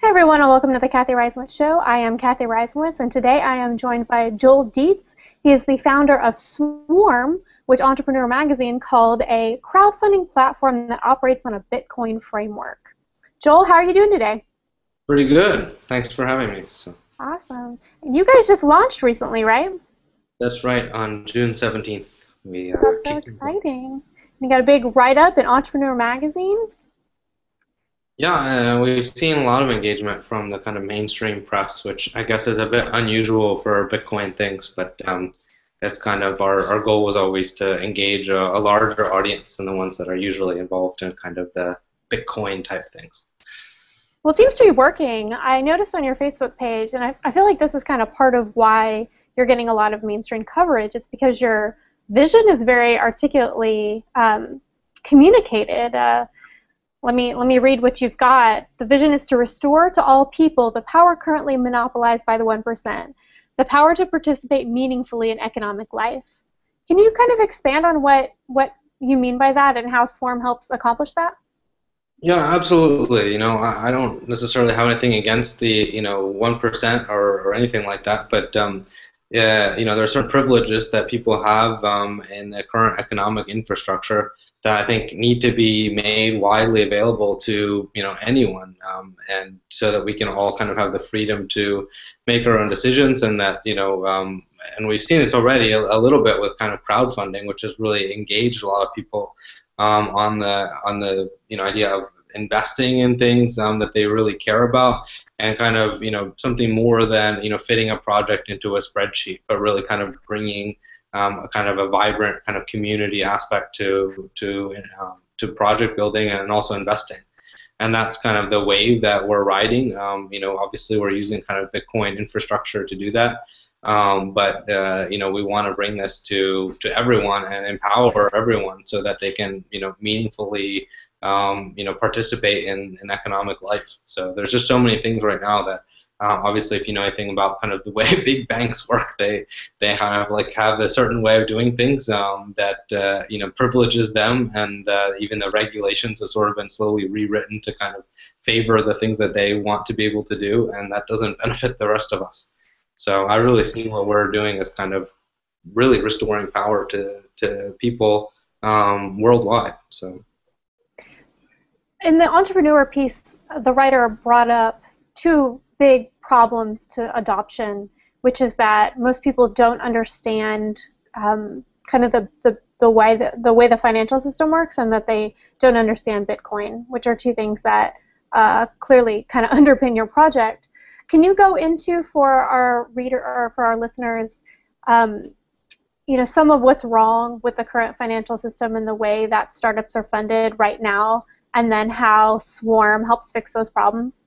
Hi everyone, and welcome to the Kathy Reiswitz Show. I am Kathy Reiswitz, and today I am joined by Joel Dietz. He is the founder of Swarm, which Entrepreneur Magazine called a crowdfunding platform that operates on a Bitcoin framework. Joel, how are you doing today? Pretty good. Thanks for having me. Awesome. You guys just launched recently, right? That's right. On June 17th, we That's so kicked it off. exciting. You got a big write-up in Entrepreneur Magazine? Yeah, we've seen a lot of engagement from the kind of mainstream press, which I guess is a bit unusual for Bitcoin things, but it's kind of our goal was always to engage a larger audience than the ones that are usually involved in kind of the Bitcoin type things. Well, it seems to be working. I noticed on your Facebook page, and I feel like this is kind of part of why you're getting a lot of mainstream coverage, is because your vision is very articulately communicated. Let me read what you've got. The vision is to restore to all people the power currently monopolized by the 1%, the power to participate meaningfully in economic life. Can you kind of expand on what you mean by that and how Swarm helps accomplish that? Yeah, absolutely. I don't necessarily have anything against the 1% or anything like that, but yeah, there are certain privileges that people have in the current economic infrastructure that I think need to be made widely available to anyone, and so that we can all kind of have the freedom to make our own decisions, and that and we've seen this already a little bit with kind of crowdfunding, which has really engaged a lot of people on the idea of investing in things that they really care about, and kind of something more than fitting a project into a spreadsheet, but really kind of bringing a kind of a vibrant kind of community aspect to project building and also investing. And that's kind of the wave that we're riding. Obviously we're using kind of Bitcoin infrastructure to do that. But we want to bring this to everyone and empower everyone so that they can meaningfully participate in economic life. So there's just so many things right now that obviously, if you know anything about kind of the way big banks work, they kind of like have a certain way of doing things that privileges them, and even the regulations have sort of been slowly rewritten to kind of favor the things that they want to be able to do, and that doesn't benefit the rest of us. So I really see what we're doing as kind of really restoring power to people worldwide. So In the entrepreneur piece, the writer brought up two big problems to adoption, which is that most people don't understand kind of the way the financial system works, and that they don't understand Bitcoin, which are two things that clearly kind of underpin your project. Can you go into, for our reader or for our listeners, some of what's wrong with the current financial system and the way that startups are funded right now, and then how Swarm helps fix those problems?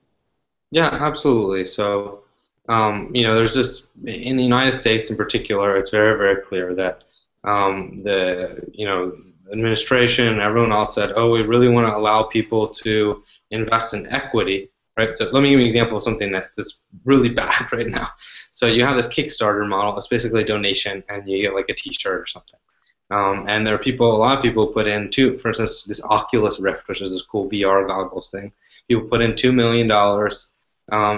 yeah, absolutely. So there's just in the United States in particular, it's very, very clear that the administration and everyone else said, oh, we really want to allow people to invest in equity, right? So let me give you an example of something that's really bad right now. So you have this Kickstarter model. It's basically a donation, and you get like a T-shirt or something. And there are people, a lot of people put in for instance, this Oculus Rift, which is this cool VR goggles thing. People put in $2 million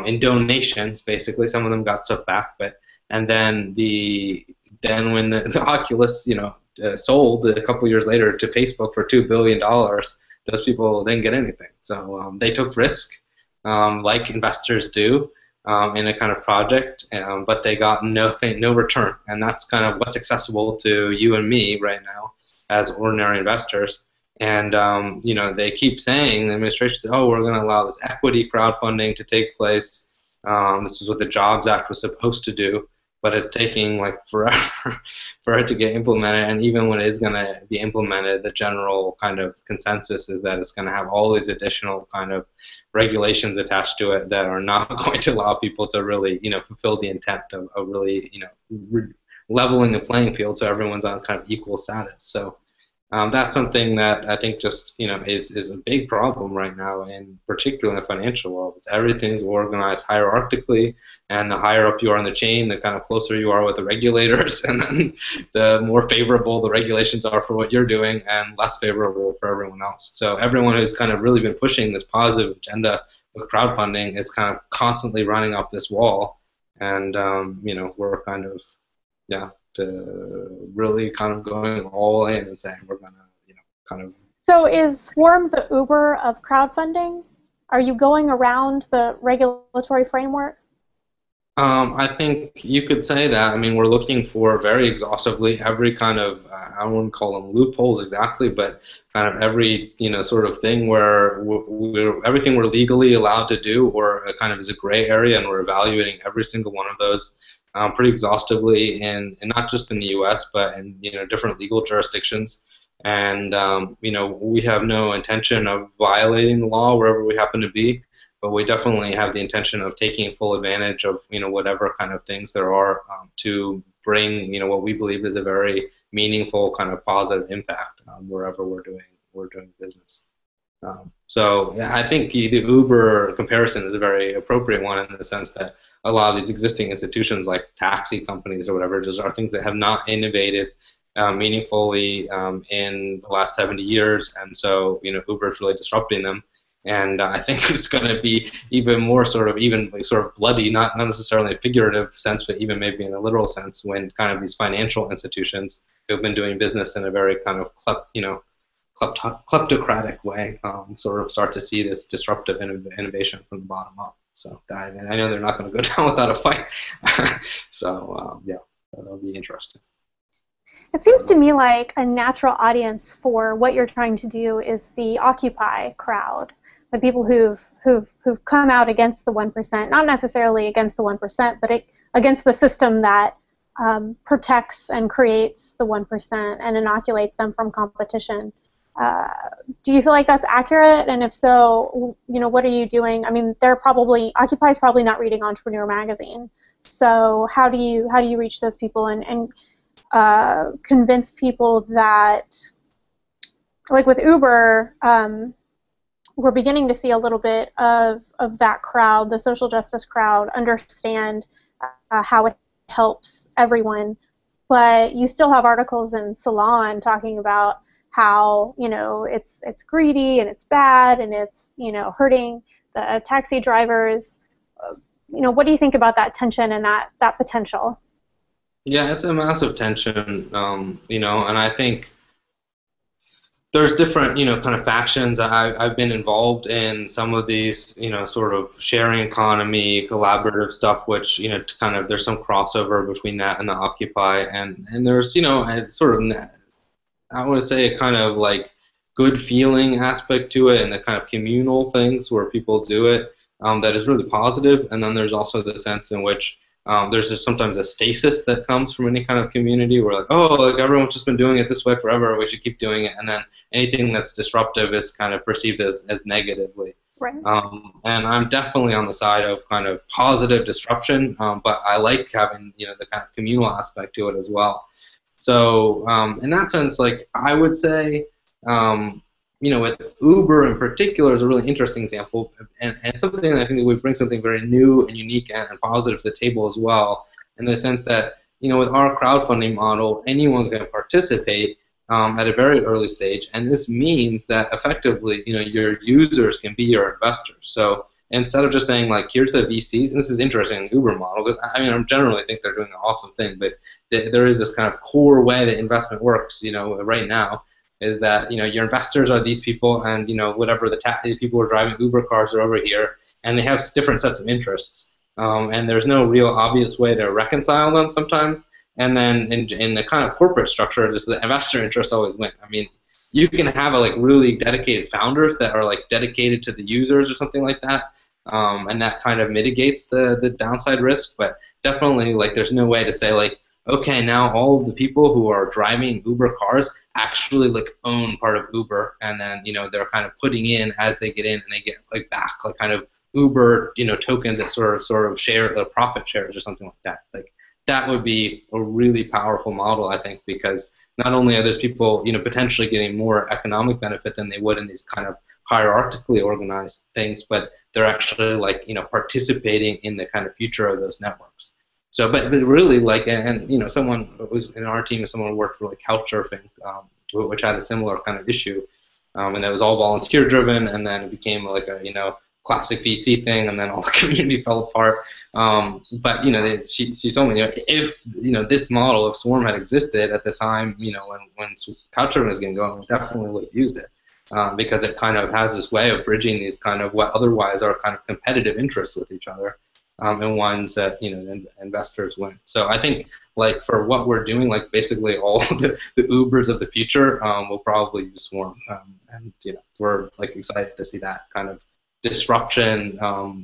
in donations. Basically, some of them got stuff back, but and then when the Oculus sold a couple years later to Facebook for $2 billion, those people didn't get anything. So they took risk, like investors do, in a kind of project, but they got no return, and that's kind of what's accessible to you and me right now as ordinary investors. And they keep saying, the administration said, oh, we're going to allow this equity crowdfunding to take place. This is what the Jobs Act was supposed to do, but it's taking like forever for it to get implemented. And even when it is going to be implemented, the general kind of consensus is that it's going to have all these additional kind of regulations attached to it that are not going to allow people to really fulfill the intent of really leveling the playing field so everyone's on kind of equal status. So That's something that I think just is a big problem right now, in particular in the financial world. Everything's organized hierarchically, and the higher up you are in the chain, the kind of closer you are with the regulators, and then the more favorable the regulations are for what you're doing, and less favorable for everyone else. So everyone who's kind of really been pushing this positive agenda with crowdfunding is kind of constantly running up this wall, and we're kind of yeah to really kind of going all in and saying we're gonna, kind of. So is Swarm the Uber of crowdfunding? Are you going around the regulatory framework? I think you could say that. I mean, we're looking for very exhaustively every kind of, I wouldn't call them loopholes exactly, but kind of every, sort of thing where everything we're legally allowed to do or kind of is a gray area, and we're evaluating every single one of those pretty exhaustively, and not just in the U.S., but in, different legal jurisdictions. And, we have no intention of violating the law wherever we happen to be, but we definitely have the intention of taking full advantage of whatever kind of things there are to bring what we believe is a very meaningful kind of positive impact wherever we're doing business. So yeah, I think the Uber comparison is a very appropriate one in the sense that a lot of these existing institutions like taxi companies or whatever just are things that have not innovated meaningfully in the last 70 years, and so Uber is really disrupting them. And I think it's going to be even more sort of bloody, not necessarily in a figurative sense, but even maybe in a literal sense, when kind of these financial institutions who have been doing business in a very kind of kleptocratic way sort of start to see this disruptive innovation from the bottom up. So I know they're not going to go down without a fight. So yeah, that'll be interesting. It seems to me like a natural audience for what you're trying to do is the Occupy crowd. The people who've come out against the 1%, not necessarily against the 1%, but against the system that protects and creates the 1% and inoculates them from competition. Do you feel like that's accurate? And if so, what are you doing? I mean, Occupy is probably not reading Entrepreneur Magazine. So how do you reach those people and convince people that, like with Uber, we're beginning to see a little bit of that crowd, the social justice crowd, understand how it helps everyone. But you still have articles in Salon talking about how it's greedy and it's bad and it's hurting the taxi drivers. What do you think about that tension and that potential? Yeah, it's a massive tension, and I think there's different, kind of factions. I've been involved in some of these, sort of sharing economy, collaborative stuff, which, kind of there's some crossover between that and the Occupy, and there's, sort of, I want to say a kind of like good feeling aspect to it, and the kind of communal things where people do it that is really positive, and then there's also the sense in which there's just sometimes a stasis that comes from any kind of community where like everyone's just been doing it this way forever, we should keep doing it, and then anything that's disruptive is kind of perceived as negatively. Right. And I'm definitely on the side of kind of positive disruption, but I like having the kind of communal aspect to it as well. So in that sense, like I would say, with Uber in particular is a really interesting example, and something that I think would bring something very new and unique and positive to the table as well, in the sense that, with our crowdfunding model, anyone can participate at a very early stage, and this means that effectively, your users can be your investors. So instead of just saying, like, here's the VCs, and this is interesting in the Uber model, because I generally think they're doing an awesome thing, but there is this kind of core way that investment works, right now, is that your investors are these people, and whatever the people who are driving Uber cars are over here, and they have different sets of interests, and there's no real obvious way to reconcile them sometimes. And then in the kind of corporate structure, just the investor interests always win. I mean, you can have really dedicated founders that are like dedicated to the users or something like that, and that kind of mitigates the downside risk. But definitely, like, there's no way to say like, okay, now all of the people who are driving Uber cars actually like own part of Uber, and then they're kind of putting in as they get in, and they get like back like kind of Uber tokens that sort of share the profit shares or something like that. Like that would be a really powerful model, I think, because not only are those people, potentially getting more economic benefit than they would in these kind of hierarchically organized things, but they're actually like, participating in the kind of future of those networks. So, but really, like, and someone was in our team, someone who worked for like Couchsurfing, which had a similar kind of issue, and that was all volunteer driven, and then it became like a, classic VC thing, and then all the community fell apart. But she told me, if this model of Swarm had existed at the time, when Couchsurfing was getting going, we definitely would have used it, because it kind of has this way of bridging these kind of what otherwise are kind of competitive interests with each other, and ones that investors win. So I think, like, for what we're doing, like basically all the Ubers of the future will probably use Swarm, and we're like excited to see that kind of disruption,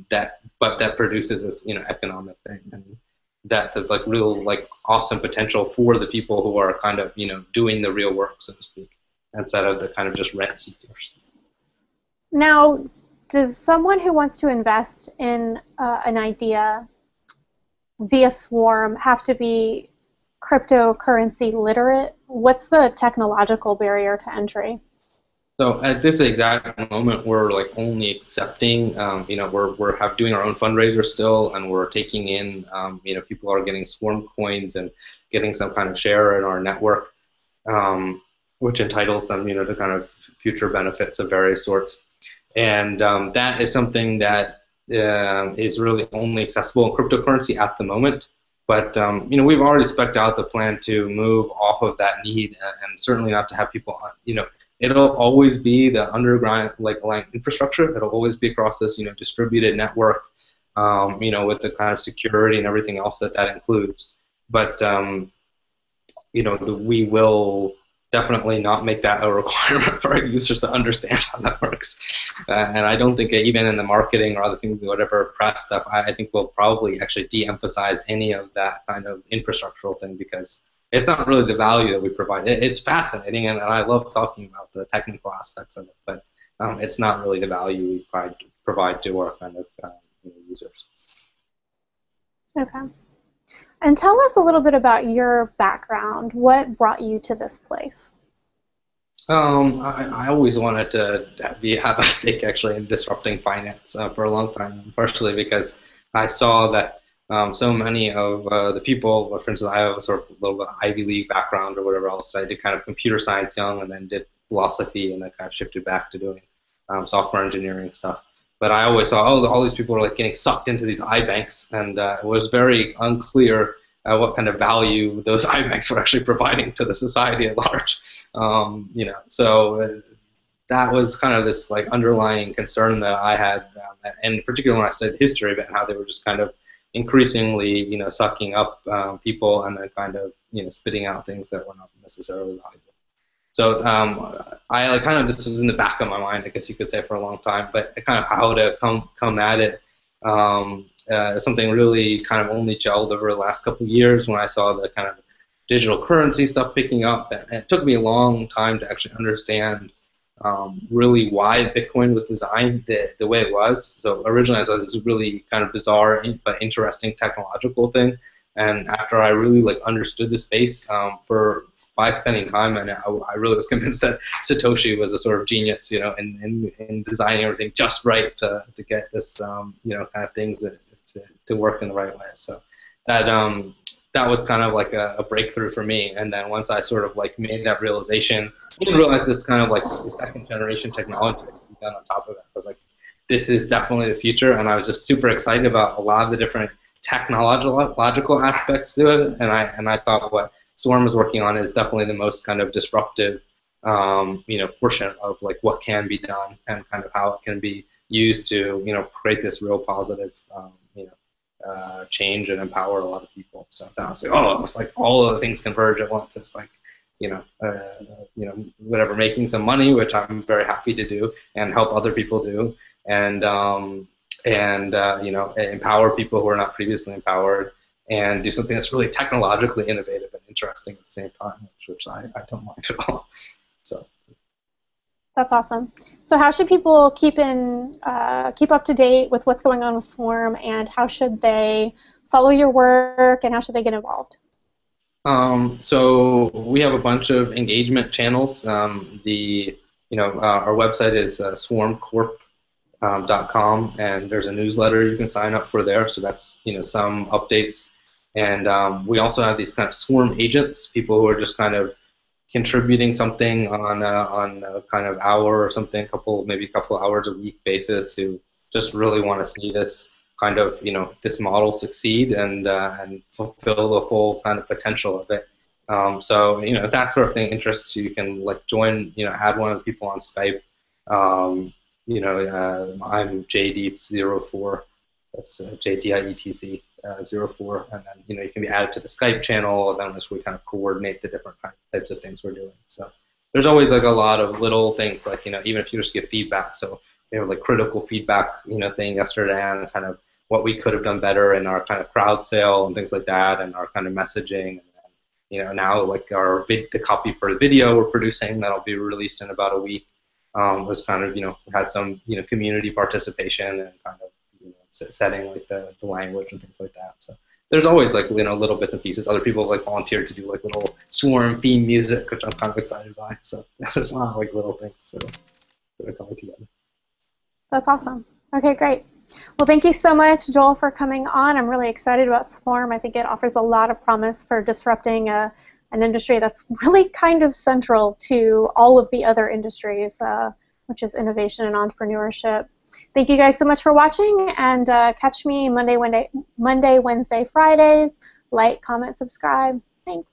that produces this economic thing, and that there's like real like awesome potential for the people who are kind of doing the real work, so to speak, instead of the kind of just rent seekers. Now, does someone who wants to invest in an idea via Swarm have to be cryptocurrency literate? What's the technological barrier to entry? So at this exact moment, we're like only accepting, we're doing our own fundraiser still, and we're taking in, people are getting Swarm coins and getting some kind of share in our network, which entitles them, to kind of future benefits of various sorts. And that is something that is really only accessible in cryptocurrency at the moment. But we've already spec'd out the plan to move off of that need, and certainly not to have people, it'll always be the underground, like, infrastructure. It'll always be across this, distributed network, with the kind of security and everything else that includes. But, we will definitely not make that a requirement for our users to understand how that works. And I don't think even in the marketing or other things, whatever press stuff, I think we'll probably actually de-emphasize any of that kind of infrastructural thing, because it's not really the value that we provide. It's fascinating, and I love talking about the technical aspects of it, but it's not really the value we provide to our kind of users. Okay. And tell us a little bit about your background. What brought you to this place? I always wanted to have a stake actually in disrupting finance for a long time, partially because I saw that so many of the people, for instance, I have a sort of a little bit Ivy League background or whatever else. I did kind of computer science young, and then did philosophy, and then kind of shifted back to doing software engineering stuff. But I always saw, all these people are like getting sucked into these iBanks, and it was very unclear what kind of value those iBanks were actually providing to the society at large. So that was kind of this like underlying concern that I had, and particularly when I studied history, about how they were just kind of increasingly, sucking up people, and then kind of, spitting out things that were not necessarily valuable. So I like kind of, this was in the back of my mind, I guess you could say, for a long time, but kind of how to come at it. Something really kind of only gelled over the last couple of years when I saw the kind of digital currency stuff picking up, and it took me a long time to actually understand really why Bitcoin was designed the way it was. So originally I thought this was really kind of bizarre but interesting technological thing. And after I really like understood the space by spending time, and I really was convinced that Satoshi was a sort of genius, in designing everything just right to get this, kind of things to work in the right way. So that was kind of like a breakthrough for me. And then once I sort of like made that realization, I didn't realize this kind of like second generation technology that could be done on top of it. I was like, this is definitely the future, and I was just super excited about a lot of the different technological aspects to it, and I thought what Swarm is working on is definitely the most kind of disruptive, portion of like what can be done, and kind of how it can be used to, create this real positive, change and empower a lot of people. So that was like, it's like all of the things converge at once. It's like, whatever, making some money, which I'm very happy to do and help other people do, and empower people who are not previously empowered, and do something that's really technologically innovative and interesting at the same time, which I don't mind at all. So that's awesome. So how should people keep up to date with what's going on with Swarm, and how should they follow your work, and how should they get involved? So we have a bunch of engagement channels. Our website is swarmcorp.com, and there's a newsletter you can sign up for there. So that's some updates, and we also have these kind of swarm agents, people who are just kind of contributing something on a kind of hour or something, maybe a couple hours a week basis, who just really want to see this kind of this model succeed and fulfill the full kind of potential of it. So if that sort of thing interests you, you can join, add one of the people on Skype. I'm JDietz04. That's JDIETZ 04, and then you can be added to the Skype channel, and then we kind of coordinate the different types of things we're doing. So there's always a lot of little things, even if you just give feedback. So critical feedback thing yesterday on kind of what we could have done better in our kind of crowd sale and things like that, and our kind of messaging. And now the copy for the video we're producing that'll be released in about a week was kind of had some community participation and kind of setting the language and things like that. So there's always little bits and pieces. Other people have volunteered to do little swarm theme music, which I'm kind of excited by. So there's a lot of little things that are coming together. That's awesome. Okay, great. Well, thank you so much, Joel, for coming on. I'm really excited about Swarm. I think it offers a lot of promise for disrupting an industry that's really kind of central to all of the other industries, which is innovation and entrepreneurship. Thank you guys so much for watching, and catch me Monday, Wednesday, Fridays. Like, comment, subscribe. Thanks.